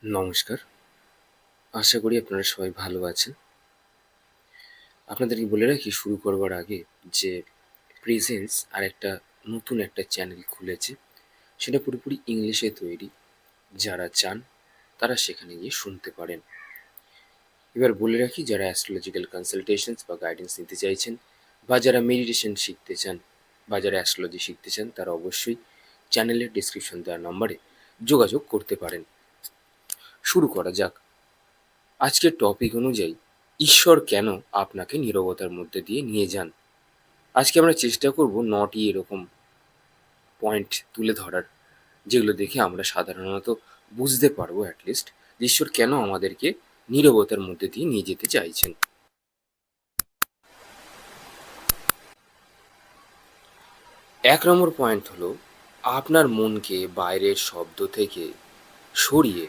নমস্কার। আশা করি আপনারা সবাই ভালো আছেন। আপনাদেরকে বলে রাখি শুরু করবার আগে যে প্রেজেন্স আরেকটা নতুন একটা চ্যানেল খুলেছে। সেটা পুরোপুরি ইংলিশে তৈরি। যারা চান তারা সেখানে গিয়ে শুনতে পারেন। এবার বলে রাখি যারা অ্যাস্ট্রোলজিক্যাল কনসালটেশনস বা গাইডেন্স নিতে চাইছেন বা যারা মেডিটেশন শিখতে চান বা যারা অ্যাস্ট্রোলজি শিখতে চান তারা অবশ্যই চ্যানেলের ডেসক্রিপশন দেওয়া নম্বরে যোগাযোগ করতে পারেন। শুরু করা যাক। আজকের টপিক অনুযায়ী ঈশ্বর কেন আপনাকে নীরবতার মধ্যে দিয়ে নিয়ে যান। আজকে আমরা চেষ্টা করব ৯টি এরকম পয়েন্ট তুলে ধরার, যেগুলো দেখে আমরা সাধারণত বুঝতে পারবো অ্যাটলিস্ট ঈশ্বর কেন আমাদেরকে নীরবতার মধ্যে দিয়ে নিয়ে যেতে চাইছেন। ১ নম্বর পয়েন্ট হলো আপনার মনকে বাইরের শব্দ থেকে সরিয়ে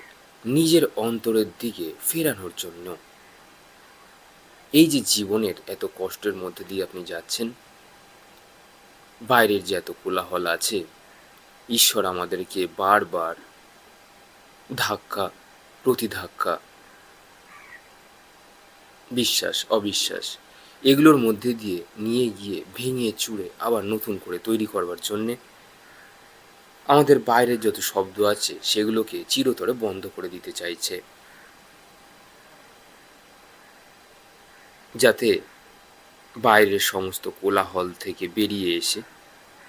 নিজের অন্তরের দিকে ফেরানোর জন্য। এই যে জীবনের এত কষ্টের মধ্যে দিয়ে আপনি যাচ্ছেন, বাইরের যে এত কোলাহল আছে, ঈশ্বর আমাদেরকে বারবার ধাক্কা প্রতিধাক্কা, বিশ্বাস অবিশ্বাস, এগুলোর মধ্যে দিয়ে নিয়ে গিয়ে ভেঙে চুরে আবার নতুন করে তৈরি করবার জন্যে আমাদের বাইরের যত শব্দ আছে সেগুলোকে চিরতরে বন্ধ করে দিতে চাইছে, যাতে বাইরের সমস্ত কোলাহল থেকে বেরিয়ে এসে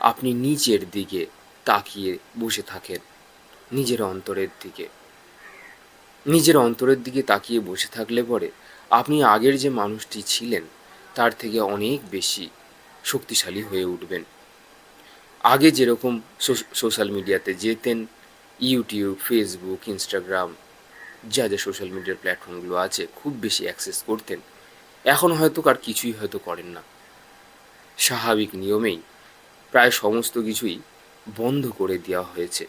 আপনি নিচের দিকে তাকিয়ে বসে থাকেন, নিজের অন্তরের দিকে। নিজের অন্তরের দিকে তাকিয়ে বসে থাকলে পরে আপনি আগের যে মানুষটি ছিলেন তার থেকে অনেক বেশি শক্তিশালী হয়ে উঠবেন। আগে যেরকম সোশ্যাল মিডিয়াতে যেতেন, ইউটিউব, ফেসবুক, ইনস্টাগ্রাম, যা যা সোশ্যাল মিডিয়ার প্ল্যাটফর্মগুলো আছে খুব বেশি অ্যাক্সেস করতেন, এখন হয়তো আর কিছুই হয়তো করেন না। স্বাভাবিক নিয়মেই প্রায় সমস্ত কিছুই বন্ধ করে দেওয়া হয়েছে।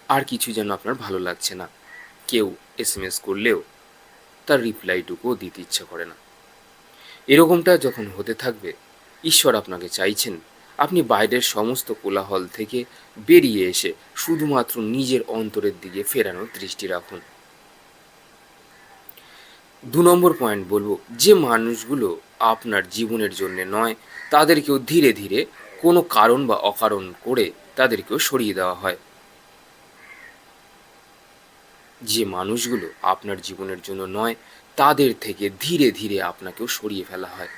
আর কিছু যেন আপনার ভালো লাগছে না। কেউ এসএমএস করলেও তার রিপ্লাইটুকুও দিতে ইচ্ছা করে না। এরকমটা যখন হতে থাকবে, ঈশ্বর আপনাকে চাইছেন আপনি বাইরের সমস্ত কোলাহল থেকে বেরিয়ে এসে শুধুমাত্র নিজের অন্তরের দিকে ফেরানোর দৃষ্টি রাখুন। ২ নম্বর পয়েন্ট বলবো, যে মানুষগুলো আপনার জীবনের জন্য নয় তাদেরকেও ধীরে ধীরে কোনো কারণ বা অকারণ করে তাদেরকেও সরিয়ে দেওয়া হয়। যে মানুষগুলো আপনার জীবনের জন্য নয় তাদের থেকে ধীরে ধীরে আপনাকেও সরিয়ে ফেলা হয়।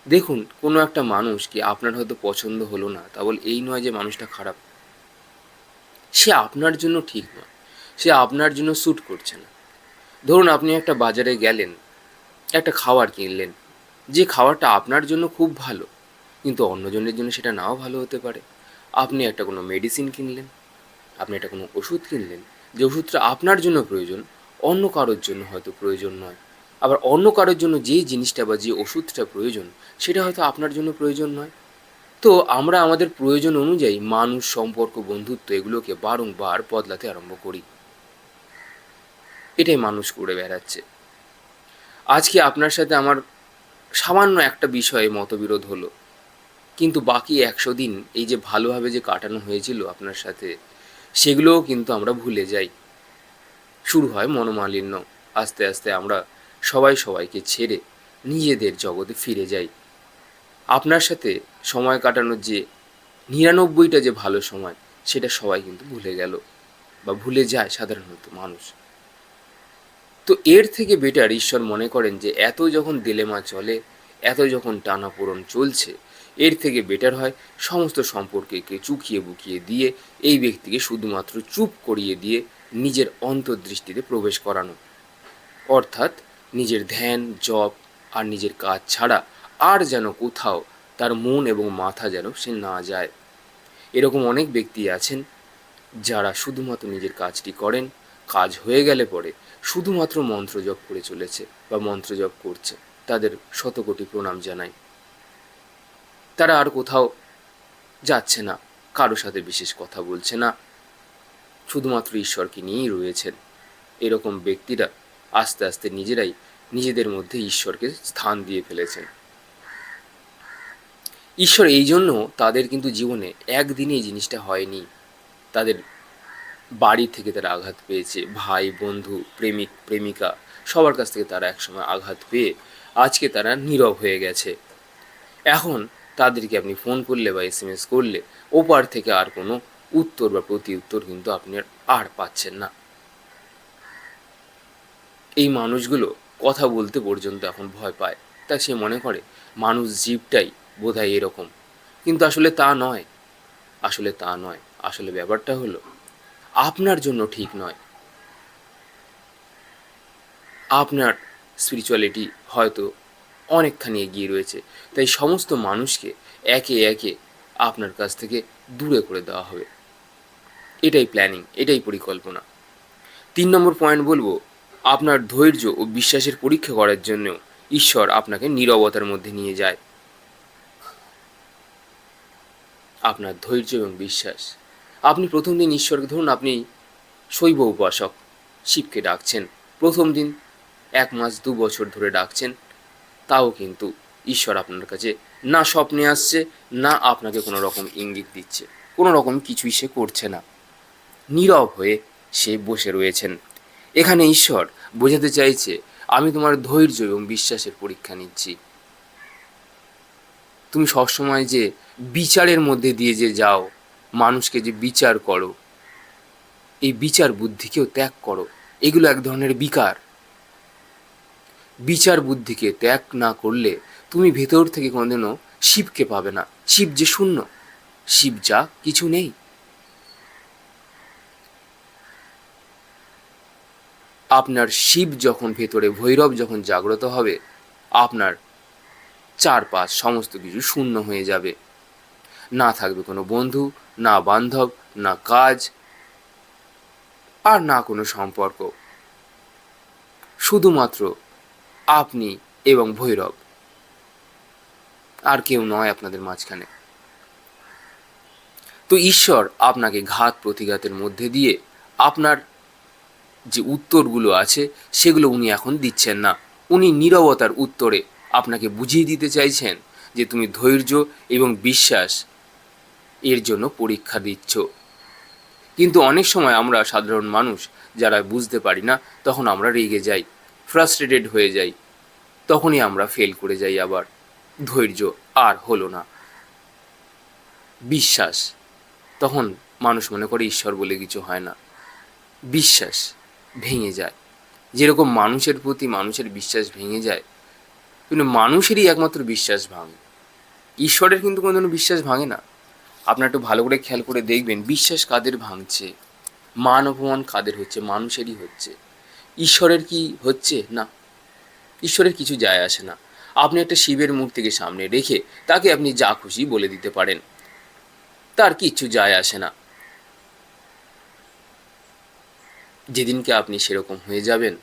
দেখুন, কোনো একটা মানুষ কি আপনার হয়তো পছন্দ হলো না, তা বলে এই নয় যে মানুষটা খারাপ। সে আপনার জন্য ঠিক নয়, সে আপনার জন্য স্যুট করছে না। ধরুন আপনি একটা বাজারে গেলেন, একটা খাবার কিনলেন, যে খাবারটা আপনার জন্য খুব ভালো কিন্তু অন্যজনের জন্য সেটা নাও ভালো হতে পারে। আপনি একটা কোনো মেডিসিন কিনলেন, আপনি একটা কোনো ওষুধ কিনলেন, যে ওষুধটা আপনার জন্য প্রয়োজন অন্য কারোর জন্য হয়তো প্রয়োজন নয়। আবার অন্য কারোর জন্য যে জিনিসটা বা যে ওষুধটা প্রয়োজন সেটা হয়তো আপনার জন্য প্রয়োজন নয়। তো আমরা আমাদের প্রয়োজন অনুযায়ী মানুষ, সম্পর্ক, বন্ধুত্ব এগুলোকে বারংবার বদলাতে আরম্ভ করি। এটাই মানুষ করে বেড়াচ্ছে। আজকে আপনার সাথে আমার সামান্য একটা বিষয়ে মতবিরোধ হলো, কিন্তু বাকি ১০০ দিন এই যে ভালোভাবে যে কাটানো হয়েছিল আপনার সাথে সেগুলোও কিন্তু আমরা ভুলে যাই। শুরু হয় মনোমালিন্য। আস্তে আস্তে আমরা সবাই সবাইকে ছেড়ে নিজেদের জগতে ফিরে যাই। আপনার সাথে সময় কাটানোর যে ৯৯টা যে ভালো সময় সেটা সবাই কিন্তু ভুলে গেল বা ভুলে যায় সাধারণত মানুষ। তো এর থেকে বেটার ঈশ্বর মনে করেন যে এত যখন দিলেমা চলে, এত যখন টানাপোড়েন চলছে, এর থেকে বেটার হয় সমস্ত সম্পর্ককে চুকিয়ে বুকিয়ে দিয়ে এই ব্যক্তিকে শুধুমাত্র চুপ করিয়ে দিয়ে নিজের অন্তর্দৃষ্টিতে প্রবেশ করানো। অর্থাৎ নিজের ধ্যান, জপ আর নিজের কাজ ছাড়া আর যেন কোথাও তার মন এবং মাথা যেন সে না যায়। এরকম অনেক ব্যক্তি আছেন যারা শুধুমাত্র নিজের কাজটি করেন, কাজ হয়ে গেলে পরে শুধুমাত্র মন্ত্র জপ করে চলেছে বা মন্ত্র জপ করছে। তাদের শতকোটি প্রণাম জানাই। তারা আর কোথাও যাচ্ছে না, কারো সাথে বিশেষ কথা বলছে না, শুধুমাত্র ঈশ্বরকে নিয়েই রয়েছেন। এরকম ব্যক্তিরা আস্তে আস্তে নিজেরাই নিজেদের মধ্যে ঈশ্বরকে স্থান দিয়ে ফেলেছেন। ঈশ্বর এই জন্য তাদের কিন্তু জীবনে একদিনে এই জিনিসটা হয়নি। তাদের বাড়ি থেকে তারা আঘাত পেয়েছে, ভাই, বন্ধু, প্রেমিক, প্রেমিকা, সবার কাছ থেকে তারা একসময় আঘাত পেয়ে আজকে তারা নীরব হয়ে গেছে। এখন তাদেরকে আপনি ফোন করলে বা এসএমএস করলে ওপার থেকে আর কোনো উত্তর বা প্রতি উত্তর কিন্তু আপনি আর পাচ্ছেন না। এই মানুষগুলো কথা বলতে পর্যন্ত এখন ভয় পায়, তা সে মনে করে মানুষ জীবটাই বোধহয় এরকম। কিন্তু আসলে তা নয়, আসলে তা নয়। আসলে ব্যাপারটা হলো আপনার জন্য ঠিক নয়। আপনার স্পিরিচুয়ালিটি হয়তো অনেকখানি এগিয়ে রয়েছে, তাই সমস্ত মানুষকে একে একে আপনার কাছ থেকে দূরে করে দেওয়া হবে। এটাই প্ল্যানিং, এটাই পরিকল্পনা। 3 নম্বর পয়েন্ট বলবো, আপনার ধৈর্য ও বিশ্বাসের পরীক্ষা করার জন্য ঈশ্বর আপনাকে নীরবতার মধ্যে নিয়ে যায়। আপনার ধৈর্য এবং বিশ্বাস। আপনি প্রথম দিন ঈশ্বরকে, ধরুন আপনি শৈব উপাসক, শিবকে ডাকছেন প্রথম দিন, 1 মাস 2 বছর ধরে ডাকছেন, তাও কিন্তু ঈশ্বর আপনার কাছে না স্বপ্নে আসছে, না আপনাকে কোনো রকম ইঙ্গিত দিচ্ছে, কোনো রকম কিছুই সে করছে না। নীরব হয়ে সে বসে রয়েছেন। এখানে ঈশ্বর বোঝাতে চাইছে, আমি তোমার ধৈর্য এবং বিশ্বাসের পরীক্ষা নিচ্ছি। তুমি সবসময় যে বিচারের মধ্যে দিয়ে যে যাও, মানুষকে যে বিচার করো, এই বিচার বুদ্ধিকেও ত্যাগ করো। এগুলো এক ধরনের বিকার। বিচার বুদ্ধিকে ত্যাগ না করলে তুমি ভেতর থেকে কোনোদিনও শিবকে পাবে না। শিব যে শূন্য, শিব যা কিছু নেই। আপনার শিব যখন ভেতরে, ভৈরব যখন জাগ্রত হবে, আপনার চারপাশ সমস্ত কিছু শূন্য হয়ে যাবে। না থাকবে কোনো বন্ধু, না বান্ধব, না কাজ, আর না কোনো সম্পর্ক। শুধুমাত্র আপনি এবং ভৈরব, আর কেউ নয় আপনাদের মাঝখানে। তো ঈশ্বর আপনাকে ঘাত প্রতিঘাতের মধ্যে দিয়ে আপনার যে উত্তরগুলো আছে সেগুলো উনি এখন দিচ্ছেন না। উনি নীরবতার উত্তরে আপনাকে বুঝিয়ে দিতে চাইছেন যে তুমি ধৈর্য এবং বিশ্বাস এর জন্য পরীক্ষা দিচ্ছ। কিন্তু অনেক সময় আমরা সাধারণ মানুষ যারা বুঝতে পারি না, তখন আমরা রেগে যাই, ফ্রাস্ট্রেটেড হয়ে যাই, তখনই আমরা ফেল করে যাই আবার। ধৈর্য আর হলো না। বিশ্বাস, তখন মানুষ মনে করে ঈশ্বর বলে কিছু হয় না। বিশ্বাস ভেঙে যায়। যেরকম মানুষের প্রতি মানুষের বিশ্বাস ভেঙে যায়, কিন্তু মানুষেরই একমাত্র বিশ্বাস ভাঙে, ঈশ্বরের কিন্তু কোনো বিশ্বাস ভাঙে না। আপনার একটু ভালো করে খেয়াল করে দেখবেন বিশ্বাস কাদের ভাঙছে, মান অপমান কাদের হচ্ছে, মানুষেরই হচ্ছে। ঈশ্বরের কি হচ্ছে? না, ঈশ্বরের কিছু যায় আসে না। আপনি একটা শিবের মূর্তিকে সামনে রেখে তাকে আপনি যা খুশি বলে দিতে পারেন, তার কিচ্ছু যায় আসে না। যেদিনকে আপনি সেরকম হয়ে যাবেন,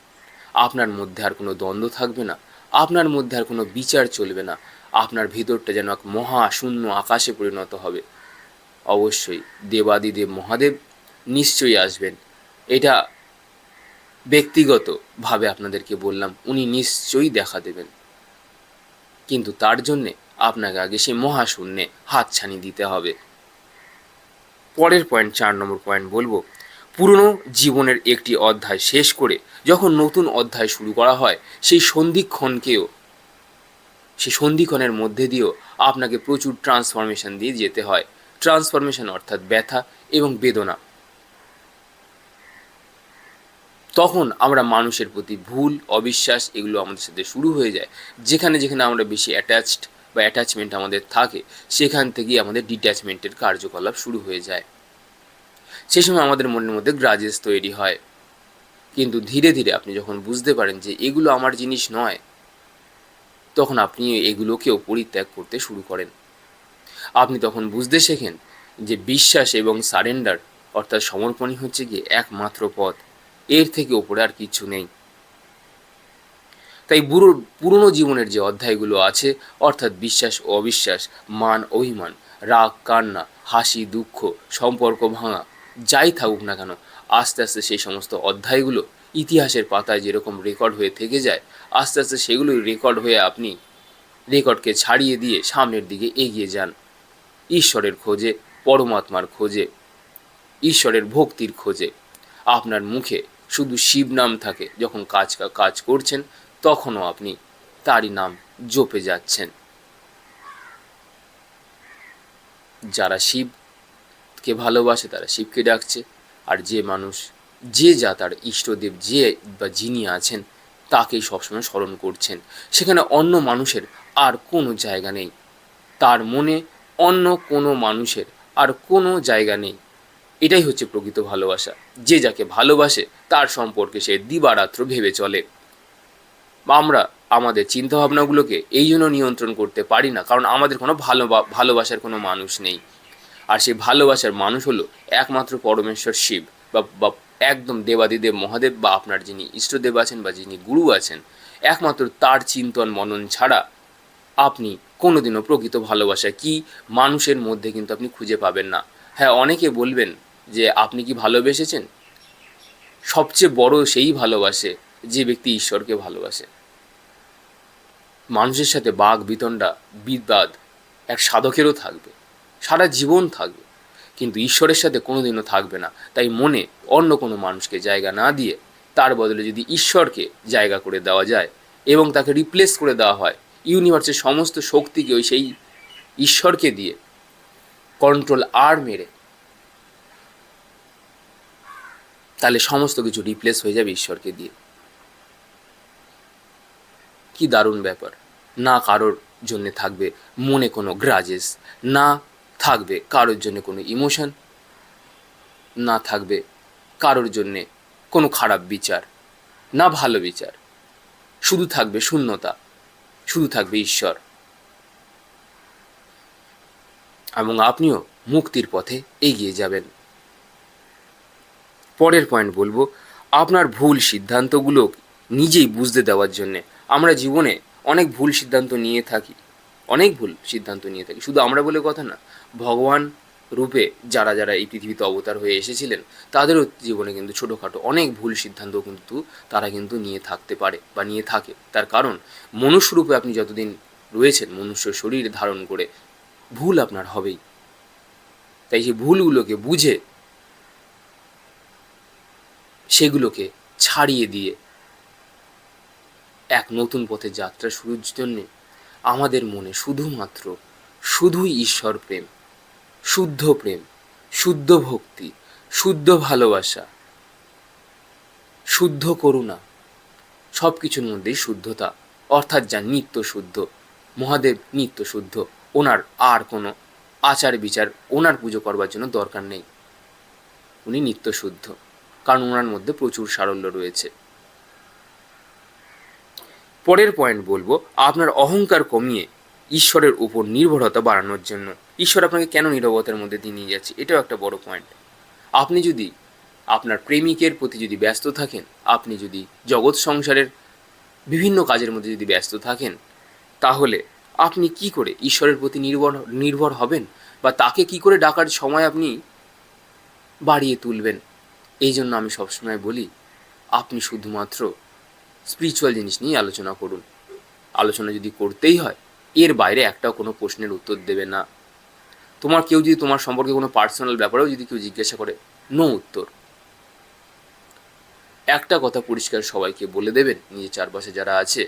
আপনার মধ্যে আর কোনো দ্বন্দ্ব থাকবে না, আপনার মধ্যে আর কোনো বিচার চলবে না, আপনার ভিতরটা যেন এক মহা শূন্য আকাশে পরিণত হবে। অবশ্যই দেবাদিদেব মহাদেব নিশ্চয়ই আসবেন, এটা ব্যক্তিগতভাবে আপনাদেরকে বললাম, উনি নিশ্চয়ই দেখা দেবেন। কিন্তু তার জন্যে আপনাকে আগে সে মহাশূন্যে হাতছানি দিতে হবে। পরের পয়েন্ট, 4 নম্বর পয়েন্ট বলবো, পুরনো জীবনের একটি অধ্যায় শেষ করে যখন নতুন অধ্যায় শুরু করা হয়, সেই সন্ধিক্ষণের মধ্যে দিয়েও আপনাকে প্রচুর ট্রান্সফরমেশন দিয়ে যেতে হয়। ট্রান্সফরমেশন অর্থাৎ ব্যথা এবং বেদনা। তখন আমরা মানুষের প্রতি ভুল, অবিশ্বাস এগুলো আমাদের সাথে শুরু হয়ে যায়। যেখানে যেখানে আমরা বেশি অ্যাটাচড বা অ্যাটাচমেন্ট আমাদের থাকে, সেখান থেকেই আমাদের ডিট্যাচমেন্টের কার্যকলাপ শুরু হয়ে যায়। সে সময় আমাদের মনের মধ্যে গ্রাজেস তৈরি হয়। কিন্তু ধীরে ধীরে আপনি যখন বুঝতে পারেন যে এগুলো আমার জিনিস নয়, তখন আপনি এগুলোকেও পরিত্যাগ করতে শুরু করেন। আপনি তখন বুঝতে শেখেন যে বিশ্বাস এবং সারেন্ডার অর্থাৎ সমর্পণই হচ্ছে গিয়ে একমাত্র পথ, এর থেকে ওপরে আর কিছু নেই। তাই পুরনো জীবনের যে অধ্যায়গুলো আছে, অর্থাৎ বিশ্বাস ও অবিশ্বাস, মান অভিমান, রাগ কান্না, হাসি দুঃখ, সম্পর্ক ভাঙা, যাই থাকুক না কেন, আস্তে আস্তে সেই সমস্ত অধ্যায়গুলো ইতিহাসের পাতায় যেরকম রেকর্ড হয়ে থেকে যায়, আস্তে আস্তে সেগুলোই রেকর্ড হয়ে আপনি রেকর্ডকে ছাড়িয়ে দিয়ে সামনের দিকে এগিয়ে যান, ঈশ্বরের খোঁজে, পরমাত্মার খোঁজে। ঈশ্বরের ভক্তির খোঁজে। আপনার মুখে শুধু শিব নাম থাকে, যখন কাজ করছেন তখনও আপনি তারই নাম জপে যাচ্ছেন। যারা শিবকে ভালোবাসে তারা শিবকে ডাকছে, আর যে মানুষ যা তার ইষ্টদেব যে বা যিনি আছেন তাকেই সবসময় স্মরণ করছেন। সেখানে অন্য মানুষের আর কোনো জায়গা নেই, তার মনে অন্য কোনো মানুষের আর কোনো জায়গা নেই। এটাই হচ্ছে প্রকৃত ভালোবাসা। যে যাকে ভালোবাসে তার সম্পর্কে সে দিবারাত্র ভেবে চলে। আমরা আমাদের চিন্তাভাবনাগুলোকে এই জন্য নিয়ন্ত্রণ করতে পারি না, কারণ আমাদের কোনো ভালোবাসার কোনো মানুষ নেই। আর সেই ভালোবাসার মানুষ হলো একমাত্র পরমেশ্বর শিব, বা একদম দেবাদিদেব মহাদেব, বা আপনার যিনি ইষ্টদেব আছেন বা যিনি গুরু আছেন, একমাত্র তার চিন্তন মনন ছাড়া আপনি কোনোদিনও প্রকৃত ভালোবাসা কি মানুষের মধ্যে কিন্তু আপনি খুঁজে পাবেন না। হ্যাঁ, অনেকে বলবেন যে আপনি কি ভালোবেসেছেন? সবচেয়ে বড় সেই ভালোবাসে যে ব্যক্তি ঈশ্বরকে ভালোবাসে। মানুষের সাথে বাগ বিতণ্ডা বিবাদ এক সাধকেরও থাকবে, সারা জীবন থাকবে, কিন্তু ঈশ্বরের সাথে কোনোদিনও থাকবে না। তাই মনে অন্য কোনো মানুষকে জায়গা না দিয়ে তার বদলে যদি ঈশ্বরকে জায়গা করে দেওয়া যায় এবং তাকে রিপ্লেস করে দেওয়া হয়, ইউনিভার্সের সমস্ত শক্তিকে ওই সেই ঈশ্বরকে দিয়ে কন্ট্রোল আর মেরে, তাহলে সমস্ত কিছু রিপ্লেস হয়ে যাবে ঈশ্বরকে দিয়ে। কি দারুণ ব্যাপার! না কারোর জন্যে থাকবে মনে কোনো গ্রাজেস, না থাকবে কারোর জন্যে কোনো ইমোশন, না থাকবে কারোর জন্যে কোনো খারাপ বিচার, না ভালো বিচার। শুধু থাকবে শূন্যতা, শুধু থাকবে ঈশ্বর। এবং আপনিও মুক্তির পথে এগিয়ে যাবেন। পরের পয়েন্ট বলবো, আপনার ভুল সিদ্ধান্তগুলো নিজেই বুঝতে দেওয়ার জন্যে। আমরা জীবনে অনেক ভুল সিদ্ধান্ত নিয়ে থাকি, শুধু আমরা বলে কথা না, ভগবান রূপে যারা যারা এই পৃথিবীতে অবতার হয়ে এসেছিলেন তাদেরও জীবনে কিন্তু ছোটোখাটো অনেক ভুল সিদ্ধান্ত কিন্তু তারা কিন্তু নিয়ে থাকতে পারে বা নিয়ে থাকে। তার কারণ মনুষ্য রূপে আপনি যতদিন রয়েছেন, মনুষ্য শরীর ধারণ করে, ভুল আপনার হবেই। তাই সেই ভুলগুলোকে বুঝে সেগুলোকে ছাড়িয়ে দিয়ে এক নতুন পথে যাত্রা শুরুর জন্যে আমাদের মনে শুধুই ঈশ্বর প্রেম, শুদ্ধ ভক্তি, শুদ্ধ ভালোবাসা, শুদ্ধ করুণা, সব কিছুর মধ্যেই শুদ্ধতা, অর্থাৎ যা নিত্য শুদ্ধ। মহাদেব নিত্য শুদ্ধ, ওনার আর কোনো আচার বিচার, ওনার পুজো করবার জন্য দরকার নেই। উনি নিত্য শুদ্ধ, কারণ ওনার মধ্যে প্রচুর সারল্য রয়েছে। পরের পয়েন্ট বলবো, আপনার অহংকার কমিয়ে ঈশ্বরের উপর নির্ভরতা বাড়ানোর জন্য। ঈশ্বর আপনাকে কেন নীরবতার মধ্যে দিয়ে নিয়ে যাচ্ছে, এটাও একটা বড় পয়েন্ট। আপনি যদি আপনার প্রেমিকের প্রতি যদি ব্যস্ত থাকেন, আপনি যদি জগৎ সংসারের বিভিন্ন কাজের মধ্যে যদি ব্যস্ত থাকেন, তাহলে আপনি কি করে ঈশ্বরের প্রতি নির্ভর হবেন, বা তাকে কি করে ডাকার সময় আপনি বাড়িয়ে তুলবেন? এই জন্য আমি সবসময় বলি, আপনি শুধুমাত্র স্পিরিচুয়াল জিনিস নিয়ে আলোচনা করুন। আলোচনা যদি করতেই হয়, এর বাইরে একটাও কোনো প্রশ্নের উত্তর দেবে না। কেউ যদি তোমার সম্পর্কে কোনো পার্সোনাল ব্যাপারেও যদি কেউ জিজ্ঞাসা করে, নো উত্তর। একটা কথা পরিষ্কার সবাইকে বলে দেবেন, নিজের চারপাশে যারা আছে,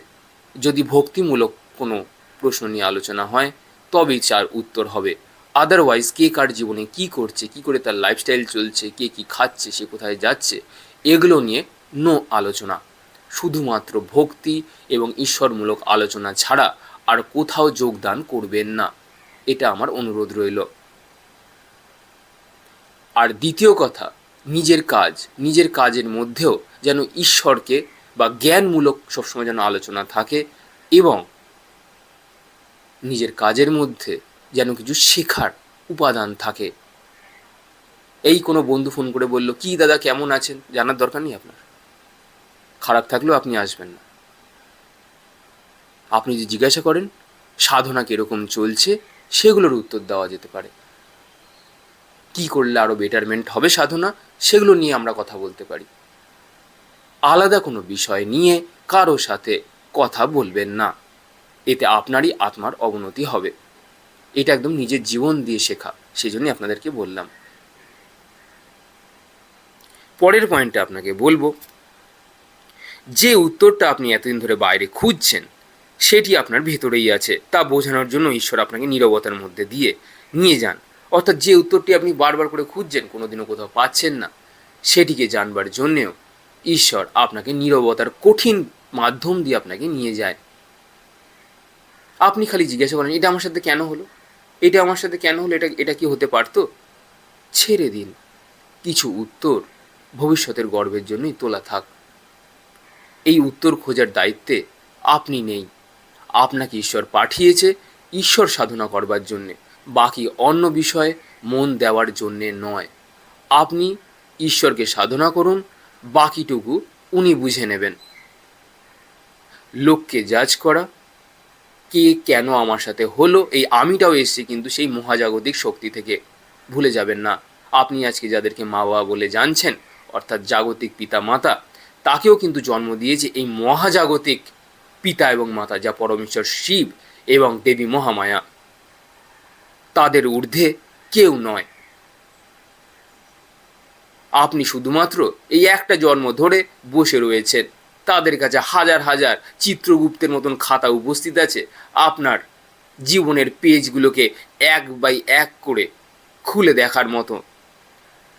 যদি ভক্তিমূলক কোনো প্রশ্ন নিয়ে আলোচনা হয় তবেই উত্তর হবে। আদারওয়াইজ কে কার জীবনে কি করছে, কি করে তার লাইফস্টাইল চলছে, কে কি খাচ্ছে, সে কোথায় যাচ্ছে, এগুলো নিয়ে নো আলোচনা। শুধুমাত্র ভক্তি এবং ঈশ্বরমূলক আলোচনা ছাড়া আর কোথাও যোগদান করবেন না, এটা আমার অনুরোধ রইল। আর দ্বিতীয় কথা, নিজের কাজের মধ্যেও যেন ঈশ্বরকে বা জ্ঞানমূলক সবসময় যেন আলোচনা থাকে, এবং নিজের কাজের মধ্যে যেন কিছু শেখার উপাদান থাকে। এই কোনো বন্ধু ফোন করে বলল, কি দাদা কেমন আছেন, জানার দরকার নেই আপনার। খারাপ থাকলেও আপনি আসবেন না। আপনি যদি জিজ্ঞাসা করেন সাধনা কীরকম চলছে, সেগুলোর উত্তর দেওয়া যেতে পারে। কি করলে আরও বেটারমেন্ট হবে সাধনা, সেগুলো নিয়ে আমরা কথা বলতে পারি। আলাদা কোনো বিষয় নিয়ে কারো সাথে কথা বলবেন না, এতে আপনারই আত্মার অবনতি হবে। এটা একদম নিজের জীবন দিয়ে শেখা, সেই জন্যই আপনাদেরকে বললাম। পরের পয়েন্টে আপনাকে বলবো, যে উত্তরটা আপনি এতদিন ধরে বাইরে খুঁজছেন সেটি আপনার ভেতরেই আছে, তা বোঝানোর জন্য ঈশ্বর আপনাকে নীরবতার মধ্যে দিয়ে নিয়ে যান। অর্থাৎ যে উত্তরটি আপনি বারবার করে খুঁজছেন, কোনোদিনও কোথাও পাচ্ছেন না, সেটিকে জানবার জন্যেও ঈশ্বর আপনাকে নীরবতার কঠিন মাধ্যম দিয়ে আপনাকে নিয়ে যায়। আপনি খালি জিজ্ঞাসা করেন, এটা আমার সাথে কেন হলো, এটা আমার সাথে কেন হলো, এটা এটা কি হতে পারতো? ছেড়ে দিন। কিছু উত্তর ভবিষ্যতের গর্বের জন্যই তোলা থাক। এই উত্তর খোঁজার দায়িত্বে আপনি নেই। আপনাকে ঈশ্বর পাঠিয়েছে ঈশ্বর সাধনা করবার জন্যে, বাকি অন্য বিষয়ে মন দেওয়ার জন্যে নয়। আপনি ঈশ্বরকে সাধনা করুন, বাকিটুকু উনি বুঝে নেবেন। লোককে জাজ করা, কে কেন আমার সাথে হলো, এই আমিটাও এসছে কিন্তু সেই মহাজাগতিক শক্তি থেকে। ভুলে যাবেন না, আপনি আজকে যাদেরকে মা বাবা বলে জানছেন, অর্থাৎ জাগতিক পিতা মাতা, তাকেও কিন্তু জন্ম দিয়েছে এই মহাজাগতিক পিতা এবং মাতা, যা পরমেশ্বর শিব এবং দেবী মহামায়া। তাদের ঊর্ধ্বে কেউ নয়। আপনি শুধুমাত্র এই একটা জন্ম ধরে বসে রয়েছেন। তাদের কাছে হাজার হাজার চিত্রগুপ্তের মতন খাতা উপস্থিত আছে, আপনার জীবনের পেজগুলোকে এক বাই এক করে খুলে দেখার মতো।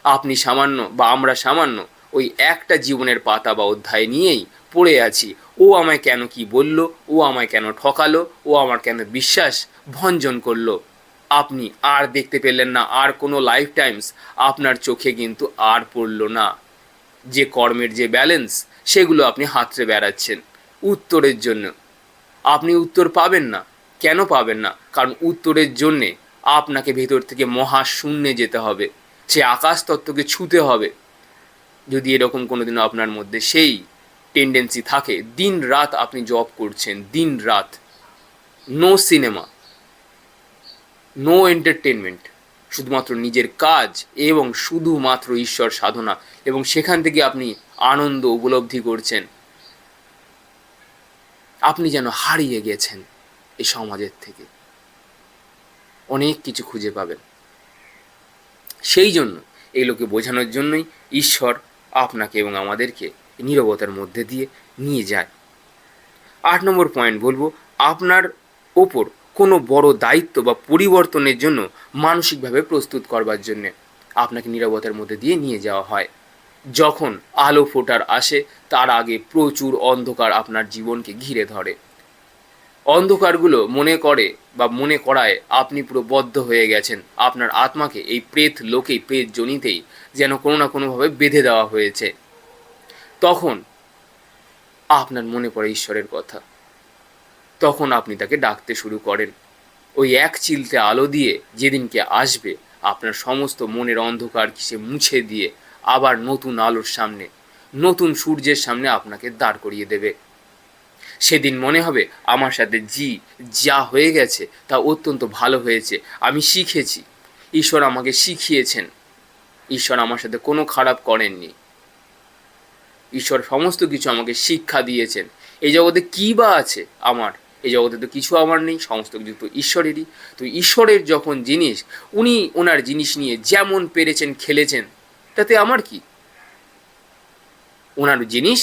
আপনি সামান্য বা আমরা সামান্য ওই একটা জীবনের পাতা বা অধ্যায় নিয়েই পড়ে আছি। ও আমায় কেন কি বলল, ও আমায় কেন ঠকালো, ও আমার কেন বিশ্বাস ভঞ্জন করলো। আপনি আর দেখতে পেলেন না, আর কোনো লাইফ টাইমস আপনার চোখে কিন্তু আর পড়ল না। যে কর্মের যে ব্যালেন্স, সেগুলো আপনি হাতড়ে বেড়াচ্ছেন উত্তরের জন্য। আপনি উত্তর পাবেন না। কেন পাবেন না? কারণ উত্তরের জন্যে আপনাকে ভেতর থেকে মহাশূন্যে যেতে হবে, সে আকাশ তত্ত্বকে ছুঁতে হবে। যদি এরকম কোনোদিনও আপনার মধ্যে সেই টেন্ডেন্সি থাকে, দিন রাত আপনি জব করছেন, দিন রাত, নো সিনেমা, নো এন্টারটেনমেন্ট, শুধুমাত্র নিজের কাজ এবং শুধুমাত্র ঈশ্বর সাধনা, এবং সেখান থেকে আপনি আনন্দ উপলব্ধি করছেন, আপনি যেন হারিয়ে গেছেন এই সমাজের থেকে। অনেক কিছু খুঁজে পাবেন। সেই জন্য এগুলোকে বোঝানোর জন্যই ঈশ্বর আপনাকে এবং আমাদেরকে নীরবতার মধ্যে দিয়ে নিয়ে যায়। 8 নম্বর পয়েন্ট বলবো, আপনার ওপর কোনো বড় দায়িত্ব বা পরিবর্তনের জন্য মানসিকভাবে প্রস্তুত করবার জন্যে আপনাকে নীরবতার মধ্যে দিয়ে নিয়ে যাওয়া হয়। যখন আলো ফোটার আসে, তার আগে প্রচুর অন্ধকার আপনার জীবনকে ঘিরে ধরে। অন্ধকারগুলো মনে করে বা মনে করায় আপনি পুরো বদ্ধ হয়ে গেছেন। আপনার আত্মাকে এই প্রেত লোকেই, প্রেত জনিতেই যেন কোনো না কোনোভাবে বেঁধে দেওয়া হয়েছে। তখন আপনার মনে পড়ে ঈশ্বরের কথা। তখন আপনি তাকে ডাকতে শুরু করেন। ওই এক চিলতে আলো দিয়ে যেদিনকে আসবে, আপনার সমস্ত মনের অন্ধকার সে মুছে দিয়ে আবার নতুন আলোর সামনে, নতুন সূর্যের সামনে আপনাকে দাঁড় করিয়ে দেবে। সেদিন মনে হবে, আমার সাথে যা হয়ে গেছে তা অত্যন্ত ভালো হয়েছে, আমি শিখেছি, ঈশ্বর আমাকে শিখিয়েছেন, ঈশ্বর আমার সাথে কোনো খারাপ করেননি, ঈশ্বর সমস্ত কিছু আমাকে শিক্ষা দিয়েছেন। এই জগতে কী বা আছে আমার? এই জগতে তো কিছু আমার নেই, সমস্ত কিছু তো ঈশ্বরেরই। তো ঈশ্বরের যখন জিনিস, উনি ওনার জিনিস নিয়ে যেমন পেরেছেন খেলেছেন, তাতে আমার কি? ওনার জিনিস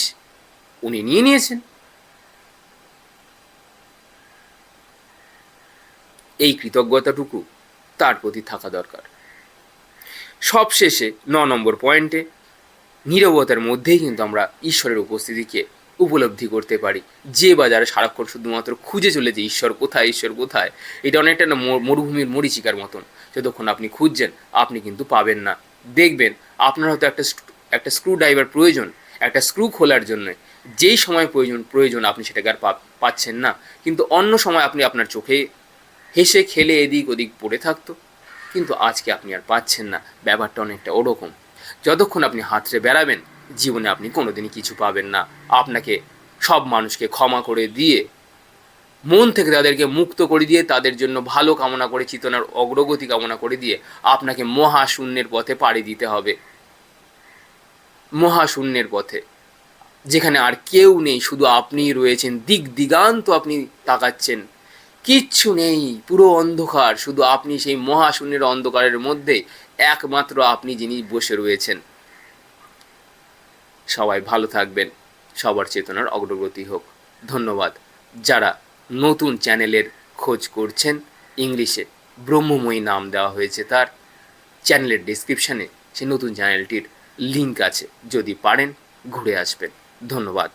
উনি নিয়ে নিয়েছেন। এই কৃতজ্ঞতাটুকু তার প্রতি থাকা দরকার। সবশেষে 9 নম্বর পয়েন্টে, নীরবতার মধ্যেই কিন্তু আমরা ঈশ্বরের উপস্থিতিকে উপলব্ধি করতে পারি। যে বাজারে সারাক্ষণ শুধুমাত্র খুঁজে চলেছে ঈশ্বর কোথায়, ঈশ্বর কোথায়, এটা অনেকটা না মরুভূমির মরীচিকার মতন। যতক্ষণ আপনি খুঁজছেন, আপনি কিন্তু পাবেন না। দেখবেন আপনার হয়তো একটা স্ক্রু ড্রাইভার প্রয়োজন, একটা স্ক্রু খোলার জন্য। যেই সময় প্রয়োজন আপনি সেটাকে আর পাচ্ছেন না, কিন্তু অন্য সময় আপনি আপনার চোখে হেসে খেলে এদিক ওদিক পড়ে থাকতো, কিন্তু আজকে আপনি আর পাচ্ছেন না। ব্যাপারটা অনেকটা ওরকম। যতক্ষণ আপনি হাতড়ে বেড়াবেন, জীবনে আপনি কোনোদিনই কিছু পাবেন না। আপনাকে সব মানুষকে ক্ষমা করে দিয়ে, মন থেকে তাদেরকে মুক্ত করে দিয়ে, তাদের জন্য ভালো কামনা করে, চেতনার অগ্রগতি কামনা করে দিয়ে আপনাকে মহাশূন্যের পথে পাড়ি দিতে হবে। মহাশূন্যের পথে, যেখানে আর কেউ নেই, শুধু আপনিই রয়েছেন। দিক দিগান্ত আপনি তাকাচ্ছেন, কিচ্ছু নেই, পুরো অন্ধকার। শুধু আপনি সেই মহাশূন্যের অন্ধকারের মধ্যে একমাত্র আপনি যিনি বসে রয়েছেন। সবাই ভালো থাকবেন, সবার চেতনার অগ্রগতি হোক। ধন্যবাদ। যারা নতুন চ্যানেলের খোঁজ করছেন, ইংলিশে ব্রহ্মময়ী নাম দেওয়া হয়েছে তার, চ্যানেলের ডেসক্রিপশানে সেই নতুন চ্যানেলটির লিঙ্ক আছে, যদি পারেন ঘুরে আসবেন। ধন্যবাদ।